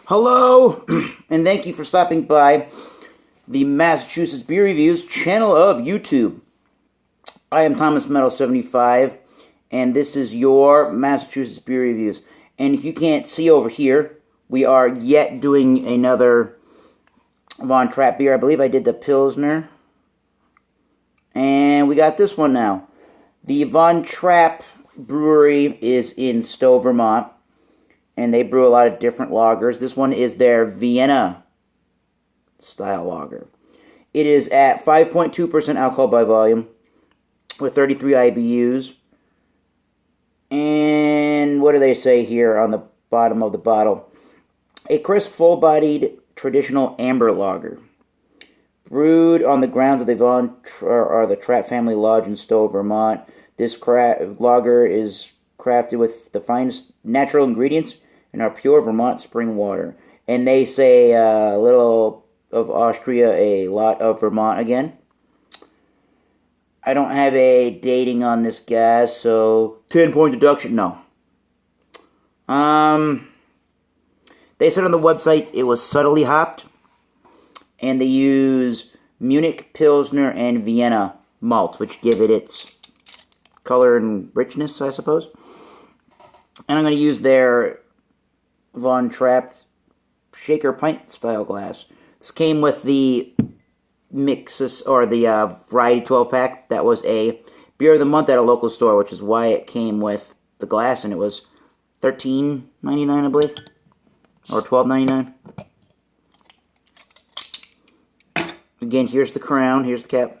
Hello, and thank you for stopping by the Massachusetts Beer Reviews channel of YouTube. I am Thomas Meadow 75, and this is your Massachusetts Beer Reviews. And if you can't see over here, we are yet doing another Von Trapp beer. I believe I did the Pilsner, and we got this one now. The Von Trapp Brewery is in Stowe, Vermont, and they brew a lot of different lagers. This one is their Vienna Style Lager. It is at 5.2% alcohol by volume with 33 IBUs. And what do they say here on the bottom of the bottle? A crisp, full-bodied, traditional amber lager. Brewed on the grounds of the Trapp family lodge in Stowe, Vermont. This lager is crafted with the finest natural ingredients in our pure Vermont spring water. And they say a little of Austria, a lot of Vermont again. I don't have a dating on this gas, so 10-point deduction, no. They said on the website it was subtly hopped, and they use Munich, Pilsner, and Vienna malts, which give it its color and richness, I suppose. And I'm going to use their Von Trapp shaker pint style glass. This came with the mixes or the variety 12 pack. That was a beer of the month at a local store, which is why it came with the glass, and it was $13.99, I believe, or $12.99. Again, here's the crown. Here's the cap.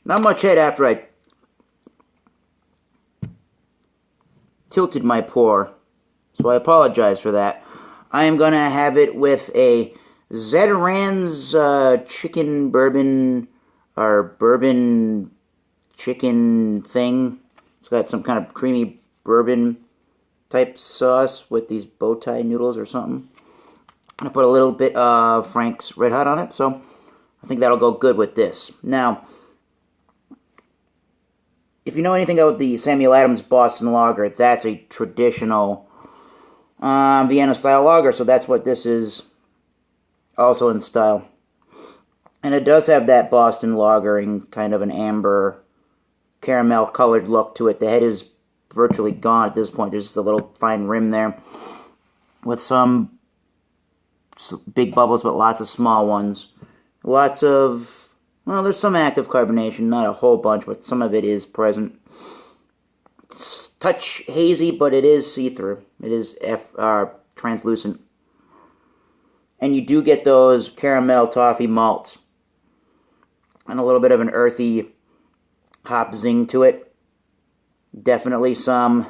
Not much head after I tilted my pour, so I apologize for that. I am going to have it with a Zeteran's chicken bourbon, or bourbon chicken thing. It's got some kind of creamy bourbon type sauce with these bow tie noodles or something. I put a little bit of Frank's Red Hot on it, so I think that'll go good with this. Now, if you know anything about the Samuel Adams Boston Lager, that's a traditional Vienna style lager, so that's what this is also in style. And it does have that Boston lager in kind of an amber caramel colored look to it. The head is virtually gone at this point. There's just a little fine rim there with some big bubbles, but lots of small ones. Lots of, well, there's some active carbonation, not a whole bunch, but some of it is present. It's touch hazy, but it is see-through. It is translucent. And you do get those caramel toffee malts. And a little bit of an earthy hop zing to it. Definitely some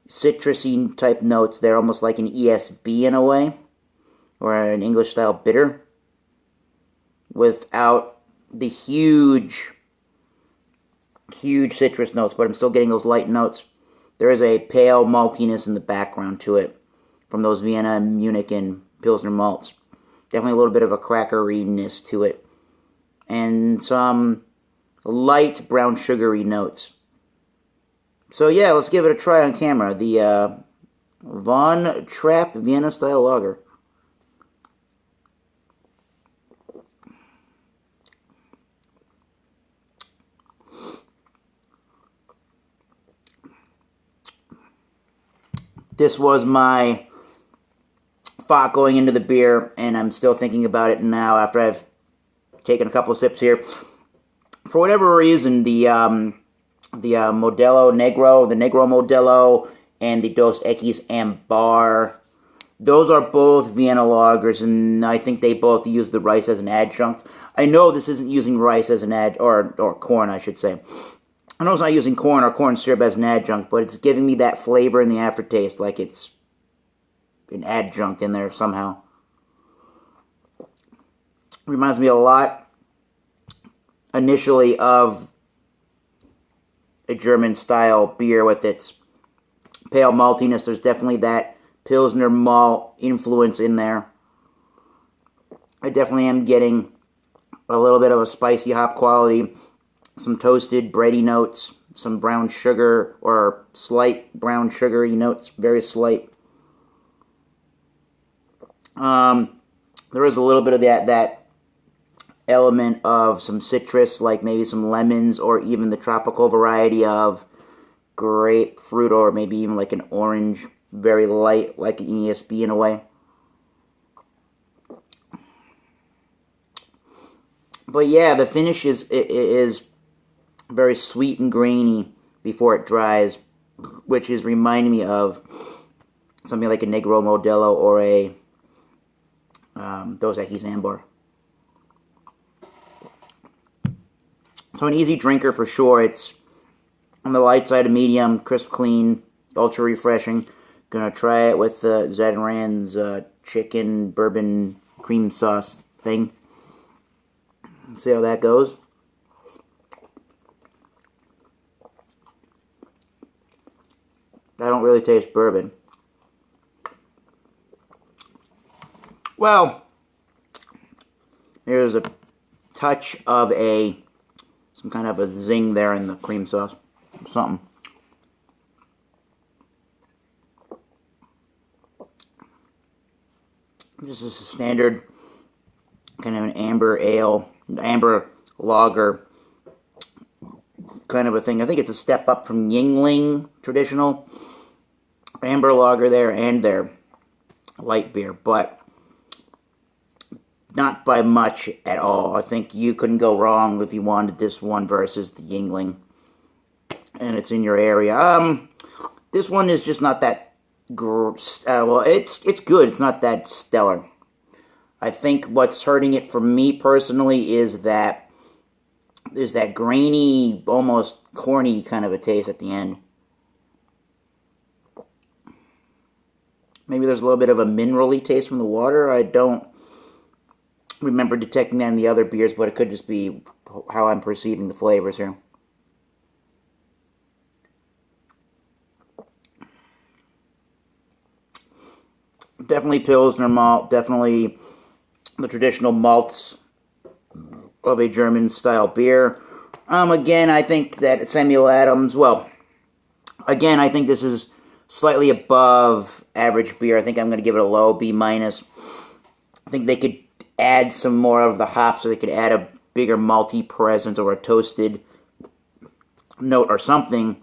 citrusy type notes there, almost like an ESB in a way. Or an English-style bitter. Without the huge citrus notes, but I'm still getting those light notes. There is a pale maltiness in the background to it from those Vienna, Munich, and Pilsner malts. Definitely a little bit of a crackery-ness to it. And some light brown sugary notes. So yeah, let's give it a try on camera. The Von Trapp Vienna Style Lager. This was my thought going into the beer, and I'm still thinking about it now after I've taken a couple of sips here. For whatever reason, the Modelo Negro, the Negro Modelo, and the Dos Equis Ambar, those are both Vienna lagers, and I think they both use the rice as an adjunct. I know this isn't using rice as an or corn, I should say. I know it's not using corn or corn syrup as an adjunct, but it's giving me that flavor in the aftertaste like it's an adjunct in there somehow. Reminds me a lot, initially, of a German-style beer with its pale maltiness. There's definitely that Pilsner malt influence in there. I definitely am getting a little bit of a spicy hop quality, some toasted bready notes, some brown sugar or slight brown sugary notes, very slight. There is a little bit of that element of some citrus, like maybe some lemons or even the tropical variety of grapefruit or maybe even like an orange, very light, like an ESB in a way. But yeah, the finish is very sweet and grainy before it dries, which is reminding me of something like a Negro Modelo or a Dos Equis Ambar. So an easy drinker for sure. It's on the light side of medium, crisp, clean, ultra refreshing. Gonna try it with Zed and Rand's chicken bourbon cream sauce thing. See how that goes. I don't really taste bourbon. Well, there's a touch of some kind of a zing there in the cream sauce. Something. This is a standard kind of an amber ale, amber lager kind of a thing. I think it's a step up from Yingling traditional amber lager there and their light beer, but not by much at all. I think you couldn't go wrong if you wanted this one versus the Yingling, and it's in your area. This one is just not that. Well, it's good. It's not that stellar. I think what's hurting it for me personally is that there's that grainy, almost corny kind of a taste at the end. Maybe there's a little bit of a minerally taste from the water. I don't remember detecting that in the other beers, but it could just be how I'm perceiving the flavors here. Definitely Pilsner malt, definitely the traditional malts of a German-style beer. Again, I think that Samuel Adams, well, again, I think this is slightly above average beer. I think I'm going to give it a low B-. I think they could add some more of the hops, or they could add a bigger malty presence or a toasted note or something.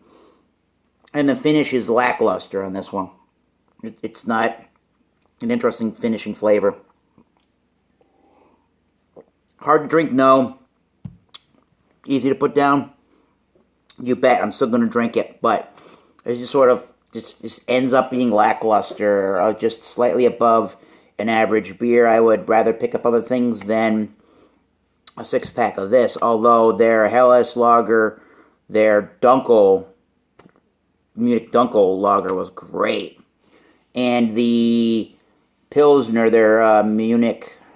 And the finish is lackluster on this one. It's not an interesting finishing flavor. Hard to drink, no. Easy to put down, you bet. I'm still going to drink it, but it just sort of just ends up being lackluster, or just slightly above an average beer. I would rather pick up other things than a 6-pack of this, although their Helles Lager, their Munich Dunkel Lager was great. And the Pilsner, their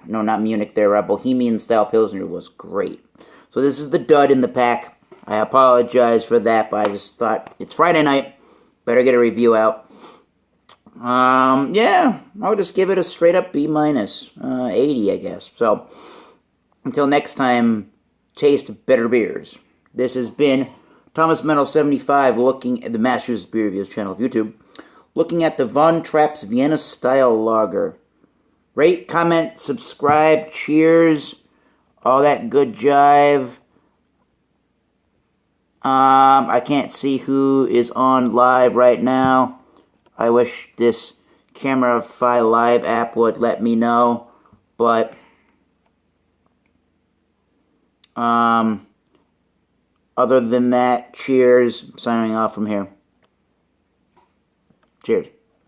their Bohemian style Pilsner was great. So this is the dud in the pack. I apologize for that, but I just thought it's Friday night. Better get a review out. Yeah, I'll just give it a straight up B-, 80, I guess. So, until next time, taste better beers. This has been Thomas Metal 75, looking at the Masters Beer Reviews channel of YouTube, looking at the Von Trapp's Vienna Style Lager. Rate, comment, subscribe, cheers, all that good jive. I can't see who is on live right now. I wish this Camera-Fi Live app would let me know, but other than that, cheers. Signing off from here. Cheers.